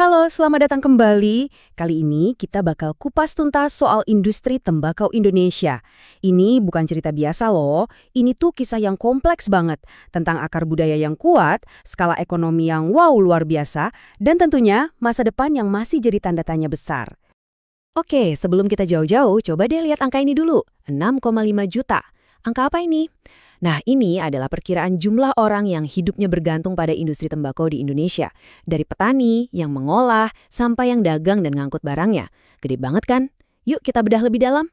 Halo, selamat datang kembali. Kali ini kita bakal kupas tuntas soal industri tembakau Indonesia. Ini bukan cerita biasa loh, ini tuh kisah yang kompleks banget. Tentang akar budaya yang kuat, skala ekonomi yang wow luar biasa, dan tentunya masa depan yang masih jadi tanda tanya besar. Oke, sebelum kita jauh-jauh, coba deh lihat angka ini dulu, 6,5 juta. Angka apa ini? Nah, ini adalah perkiraan jumlah orang yang hidupnya bergantung pada industri tembakau di Indonesia. Dari petani, yang mengolah, sampai yang dagang dan ngangkut barangnya. Gede banget kan? Yuk kita bedah lebih dalam.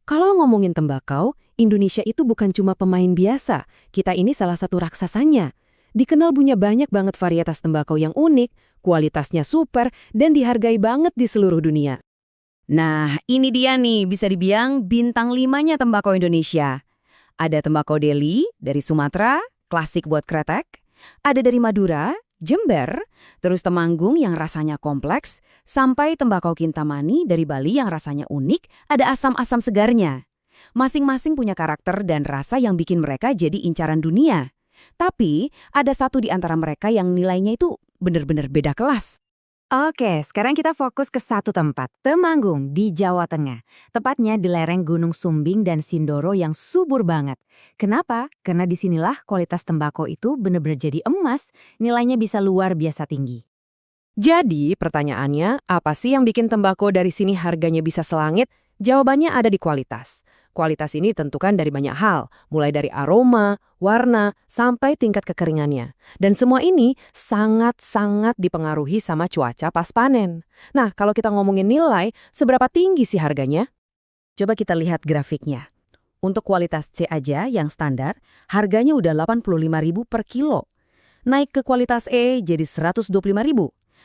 Kalau ngomongin tembakau, Indonesia itu bukan cuma pemain biasa. Kita ini salah satu raksasanya. Dikenal punya banyak banget varietas tembakau yang unik, kualitasnya super, dan dihargai banget di seluruh dunia. Nah, ini dia nih, bisa dibilang bintang 5-nya tembakau Indonesia. Ada tembakau Deli dari Sumatera, klasik buat kretek. Ada dari Madura, Jember, terus Temanggung yang rasanya kompleks, sampai tembakau Kintamani dari Bali yang rasanya unik, ada asam-asam segarnya. Masing-masing punya karakter dan rasa yang bikin mereka jadi incaran dunia. Tapi, ada satu di antara mereka yang nilainya itu bener-bener beda kelas. Oke, sekarang kita fokus ke satu tempat, Temanggung di Jawa Tengah. Tepatnya di lereng Gunung Sumbing dan Sindoro yang subur banget. Kenapa? Karena disinilah kualitas tembakau itu benar-benar jadi emas, nilainya bisa luar biasa tinggi. Jadi, pertanyaannya, apa sih yang bikin tembakau dari sini harganya bisa selangit? Jawabannya ada di kualitas. Kualitas ini ditentukan dari banyak hal, mulai dari aroma, warna, sampai tingkat kekeringannya. Dan semua ini sangat-sangat dipengaruhi sama cuaca pas panen. Nah, kalau kita ngomongin nilai, seberapa tinggi sih harganya? Coba kita lihat grafiknya. Untuk kualitas C aja yang standar, harganya udah 85.000 per kilo. Naik ke kualitas E jadi 125.000.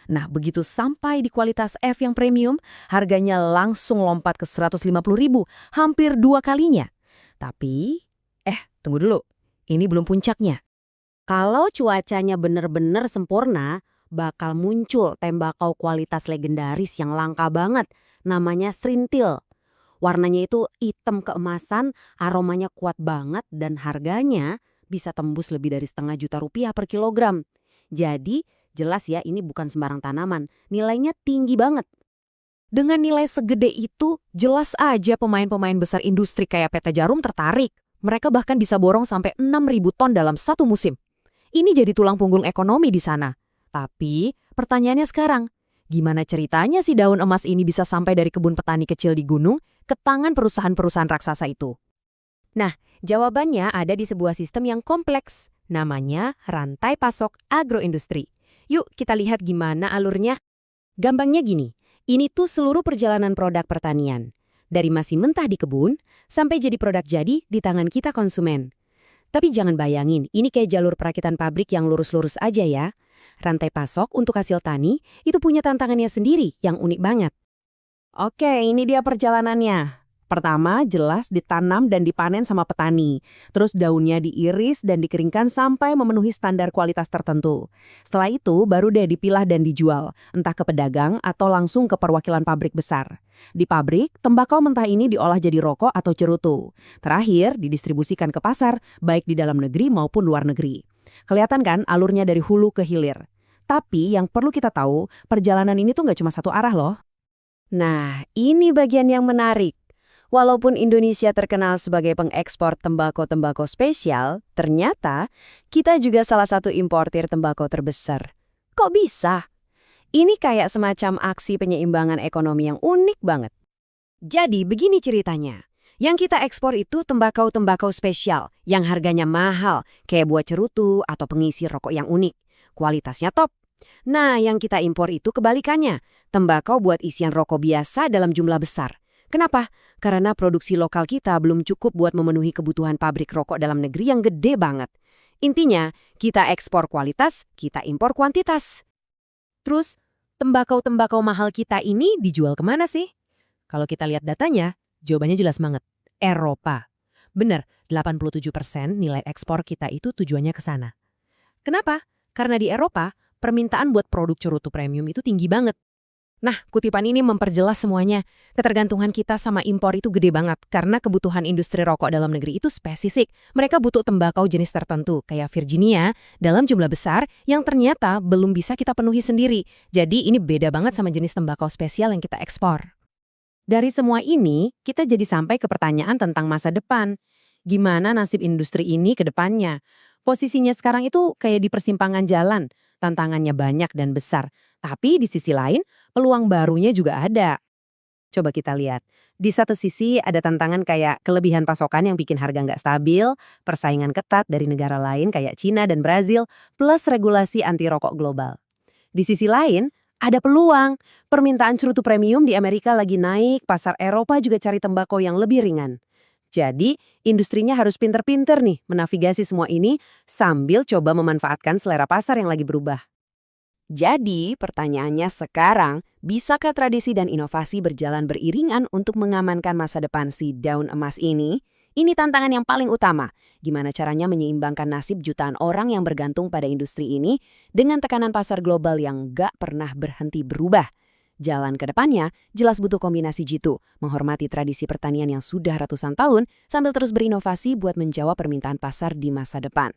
Nah, begitu sampai di kualitas F yang premium, harganya langsung lompat ke 150.000, hampir 2 kalinya. Tapi, tunggu dulu, ini belum puncaknya. Kalau cuacanya benar-benar sempurna, bakal muncul tembakau kualitas legendaris yang langka banget, namanya Srintil. Warnanya itu hitam keemasan, aromanya kuat banget, dan harganya bisa tembus lebih dari Rp1,5 juta per kilogram. Jadi, jelas ya ini bukan sembarang tanaman, nilainya tinggi banget. Dengan nilai segede itu, jelas aja pemain-pemain besar industri kayak PT Jarum tertarik. Mereka bahkan bisa borong sampai 6.000 ton dalam satu musim. Ini jadi tulang punggung ekonomi di sana. Tapi, pertanyaannya sekarang, gimana ceritanya si daun emas ini bisa sampai dari kebun petani kecil di gunung ke tangan perusahaan-perusahaan raksasa itu? Nah, jawabannya ada di sebuah sistem yang kompleks, namanya rantai pasok agroindustri. Yuk kita lihat gimana alurnya. Gampangnya gini, ini tuh seluruh perjalanan produk pertanian. Dari masih mentah di kebun, sampai jadi produk jadi di tangan kita konsumen. Tapi jangan bayangin, ini kayak jalur perakitan pabrik yang lurus-lurus aja ya. Rantai pasok untuk hasil tani itu punya tantangannya sendiri yang unik banget. Oke, ini dia perjalanannya. Pertama, jelas ditanam dan dipanen sama petani. Terus daunnya diiris dan dikeringkan sampai memenuhi standar kualitas tertentu. Setelah itu, baru deh dipilah dan dijual, entah ke pedagang atau langsung ke perwakilan pabrik besar. Di pabrik, tembakau mentah ini diolah jadi rokok atau cerutu. Terakhir, didistribusikan ke pasar, baik di dalam negeri maupun luar negeri. Kelihatan kan alurnya dari hulu ke hilir. Tapi yang perlu kita tahu, perjalanan ini tuh nggak cuma satu arah loh. Nah, ini bagian yang menarik. Walaupun Indonesia terkenal sebagai pengekspor tembakau-tembakau spesial, ternyata kita juga salah satu importir tembakau terbesar. Kok bisa? Ini kayak semacam aksi penyeimbangan ekonomi yang unik banget. Jadi begini ceritanya. Yang kita ekspor itu tembakau-tembakau spesial yang harganya mahal, kayak buah cerutu atau pengisi rokok yang unik. Kualitasnya top. Nah, yang kita impor itu kebalikannya. Tembakau buat isian rokok biasa dalam jumlah besar. Kenapa? Karena produksi lokal kita belum cukup buat memenuhi kebutuhan pabrik rokok dalam negeri yang gede banget. Intinya, kita ekspor kualitas, kita impor kuantitas. Terus, tembakau-tembakau mahal kita ini dijual kemana sih? Kalau kita lihat datanya, jawabannya jelas banget. Eropa. Bener, 87% nilai ekspor kita itu tujuannya ke sana. Kenapa? Karena di Eropa, permintaan buat produk cerutu premium itu tinggi banget. Nah, kutipan ini memperjelas semuanya. Ketergantungan kita sama impor itu gede banget karena kebutuhan industri rokok dalam negeri itu spesifik. Mereka butuh tembakau jenis tertentu, kayak Virginia, dalam jumlah besar yang ternyata belum bisa kita penuhi sendiri. Jadi ini beda banget sama jenis tembakau spesial yang kita ekspor. Dari semua ini, kita jadi sampai ke pertanyaan tentang masa depan. Gimana nasib industri ini ke depannya? Posisinya sekarang itu kayak di persimpangan jalan, tantangannya banyak dan besar. Tapi di sisi lain, peluang barunya juga ada. Coba kita lihat. Di satu sisi ada tantangan kayak kelebihan pasokan yang bikin harga nggak stabil, persaingan ketat dari negara lain kayak Cina dan Brazil, plus regulasi anti rokok global. Di sisi lain, ada peluang. Permintaan cerutu premium di Amerika lagi naik, pasar Eropa juga cari tembakau yang lebih ringan. Jadi, industrinya harus pinter-pinter nih menavigasi semua ini sambil coba memanfaatkan selera pasar yang lagi berubah. Jadi, pertanyaannya sekarang, bisakah tradisi dan inovasi berjalan beriringan untuk mengamankan masa depan si daun emas ini? Ini tantangan yang paling utama. Gimana caranya menyeimbangkan nasib jutaan orang yang bergantung pada industri ini dengan tekanan pasar global yang gak pernah berhenti berubah? Jalan ke depannya jelas butuh kombinasi jitu, menghormati tradisi pertanian yang sudah ratusan tahun sambil terus berinovasi buat menjawab permintaan pasar di masa depan.